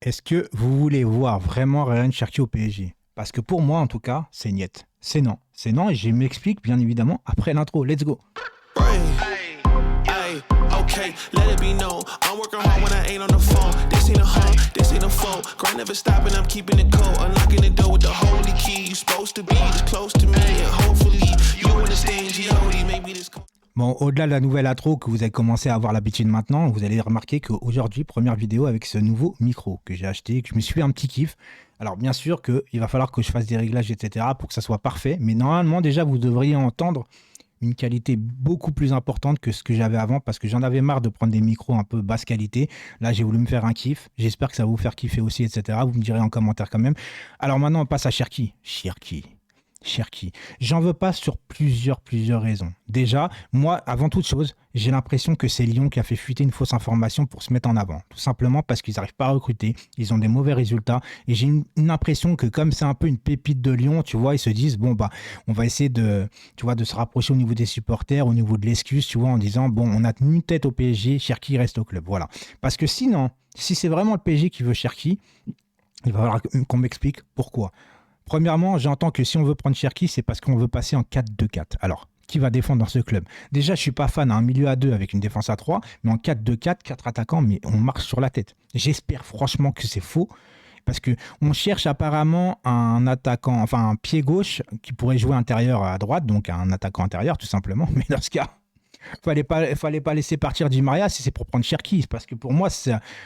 Est-ce que vous voulez voir vraiment Ryan Cherki au PSG? Parce que pour moi, en tout cas, c'est niet. C'est non. C'est non et je m'explique bien évidemment après l'intro. Let's go. Okay, let it be known. I'm working hard when I ain't on the phone. This ain't a home, this ain't a phone. Grind never stopping, I'm keeping it cold. Unlocking the door with the holy key. You supposed to be this close to me, and hopefully you understand G.O.D. Maybe this. Bon, au-delà de la nouvelle intro que vous avez commencé à avoir l'habitude maintenant, vous allez remarquer qu'aujourd'hui, première vidéo avec ce nouveau micro que j'ai acheté, que je me suis fait un petit kiff. Alors bien sûr qu'il va falloir que je fasse des réglages, etc. pour que ça soit parfait. Mais normalement, déjà, vous devriez entendre une qualité beaucoup plus importante que ce que j'avais avant parce que j'en avais marre de prendre des micros un peu basse qualité. Là, j'ai voulu me faire un kiff. J'espère que ça va vous faire kiffer aussi, etc. Vous me direz en commentaire quand même. Alors maintenant, on passe à Cherki. Cherki. J'en veux pas sur plusieurs raisons. Déjà, moi, avant toute chose, j'ai l'impression que c'est Lyon qui a fait fuiter une fausse information pour se mettre en avant. Tout simplement parce qu'ils n'arrivent pas à recruter, ils ont des mauvais résultats. Et j'ai une impression que comme c'est un peu une pépite de Lyon, tu vois, ils se disent, bon, bah, on va essayer de se rapprocher au niveau des supporters, au niveau de l'excuse, tu vois, en disant, bon, on a tenu tête au PSG, Cherki reste au club. Voilà. Parce que sinon, si c'est vraiment le PSG qui veut Cherki, il va falloir qu'on m'explique pourquoi. Premièrement, j'entends que si on veut prendre Cherki, c'est parce qu'on veut passer en 4-2-4. Alors, qui va défendre dans ce club? Déjà, je ne suis pas fan d'un milieu à 2 avec une défense à 3, mais en 4-2-4, 4 attaquants, mais on marche sur la tête. J'espère franchement que c'est faux, parce qu'on cherche apparemment un attaquant, enfin un pied gauche qui pourrait jouer intérieur à droite, donc un attaquant intérieur tout simplement, mais dans ce cas... Fallait pas laisser partir Di Maria si c'est pour prendre Cherki, parce que pour moi,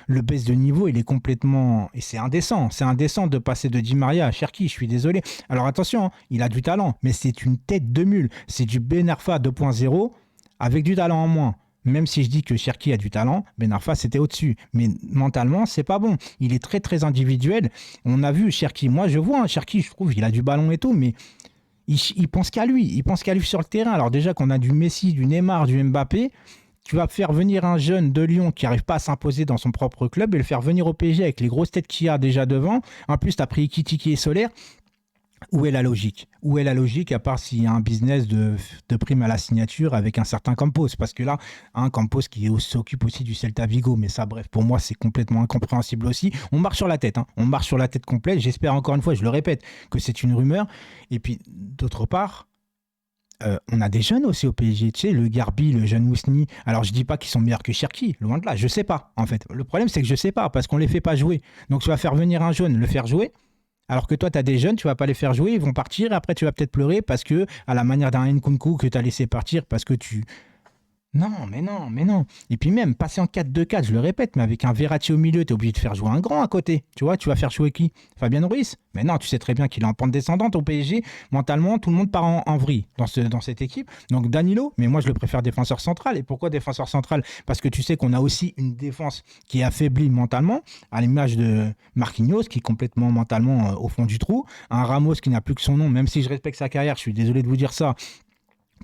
le baisse de niveau, il est complètement... Et c'est indécent. C'est indécent de passer de Di Maria à Cherki, je suis désolé. Alors attention, hein, il a du talent, mais c'est une tête de mule. C'est du Ben Arfa 2.0 avec du talent en moins. Même si je dis que Cherki a du talent, Ben Arfa c'était au-dessus. Mais mentalement, c'est pas bon. Il est très individuel. On a vu Cherki. Moi, je vois Cherki, je trouve, il a du ballon et tout, mais... Il pense qu'à lui. Il pense qu'à lui sur le terrain. Alors déjà qu'on a du Messi, du Neymar, du Mbappé, tu vas faire venir un jeune de Lyon qui n'arrive pas à s'imposer dans son propre club et le faire venir au PSG avec les grosses têtes qu'il y a déjà devant. En plus, tu as pris Ekitike et Solaire. Où est la logique? Où est la logique à part s'il y a un business de prime à la signature avec un certain Campos? Parce que là, un Campos qui s'occupe aussi du Celta Vigo, mais ça, bref, pour moi, c'est complètement incompréhensible aussi. On marche sur la tête, hein. On marche sur la tête complète. J'espère encore une fois, je le répète, que c'est une rumeur. Et puis, d'autre part, on a des jeunes aussi au PSG, tu sais, le Garbi, le jeune Mousni. Alors, je dis pas qu'ils sont meilleurs que Cherki, loin de là, je sais pas, en fait. Le problème, c'est que je sais pas, parce qu'on les fait pas jouer. Donc, tu vas faire venir un jeune, le faire jouer. Alors que toi, tu as des jeunes, tu vas pas les faire jouer, ils vont partir, et après tu vas peut-être pleurer parce que, à la manière d'un Nkunku que tu as laissé partir, parce que tu... Non. Et puis même, passer en 4-2-4, je le répète, mais avec un Verratti au milieu, tu es obligé de faire jouer un grand à côté. Tu vois, tu vas faire jouer qui? Fabien Ruiz? Mais non, tu sais très bien qu'il est en pente descendante au PSG. Mentalement, tout le monde part en vrille dans cette équipe. Donc Danilo, mais moi je le préfère défenseur central. Et pourquoi défenseur central? Parce que tu sais qu'on a aussi une défense qui est affaiblie mentalement, à l'image de Marquinhos, qui est complètement mentalement au fond du trou. Un Ramos qui n'a plus que son nom, même si je respecte sa carrière, je suis désolé de vous dire ça.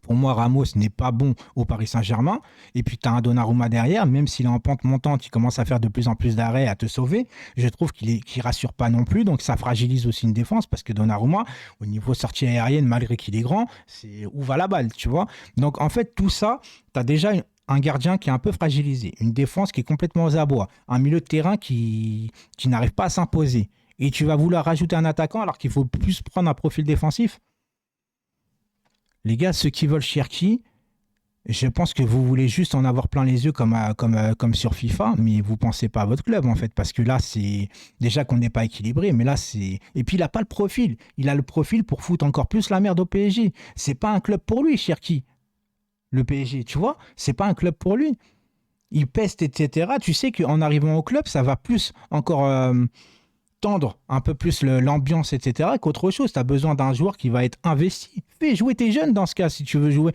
Pour moi, Ramos n'est pas bon au Paris Saint-Germain. Et puis, tu as un Donnarumma derrière, même s'il est en pente montante, il commence à faire de plus en plus d'arrêts à te sauver. Je trouve qu'il rassure pas non plus. Donc, ça fragilise aussi une défense parce que Donnarumma, au niveau sortie aérienne, malgré qu'il est grand, c'est où va la balle, tu vois. Donc, en fait, tout ça, tu as déjà un gardien qui est un peu fragilisé, une défense qui est complètement aux abois, un milieu de terrain qui n'arrive pas à s'imposer. Et tu vas vouloir rajouter un attaquant alors qu'il faut plus prendre un profil défensif. Les gars, ceux qui veulent Cherki, je pense que vous voulez juste en avoir plein les yeux comme sur FIFA, mais vous ne pensez pas à votre club en fait, parce que là, c'est déjà qu'on n'est pas équilibré, mais là, c'est... Et puis, il n'a pas le profil. Il a le profil pour foutre encore plus la merde au PSG. C'est pas un club pour lui, Cherki, le PSG, tu vois? C'est pas un club pour lui. Il peste, etc. Tu sais qu'en arrivant au club, ça va plus encore... tendre un peu plus l'ambiance, etc., qu'autre chose. Tu as besoin d'un joueur qui va être investi. Fais jouer tes jeunes dans ce cas, si tu veux jouer.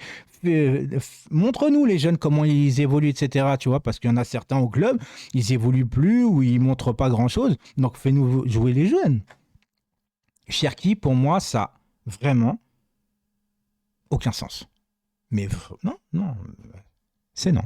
Montre-nous les jeunes, comment ils évoluent, etc., tu vois, parce qu'il y en a certains au club, ils évoluent plus ou ils montrent pas grand-chose. Donc, fais-nous jouer les jeunes. Cherki, pour moi, ça a vraiment aucun sens. Mais non, c'est non.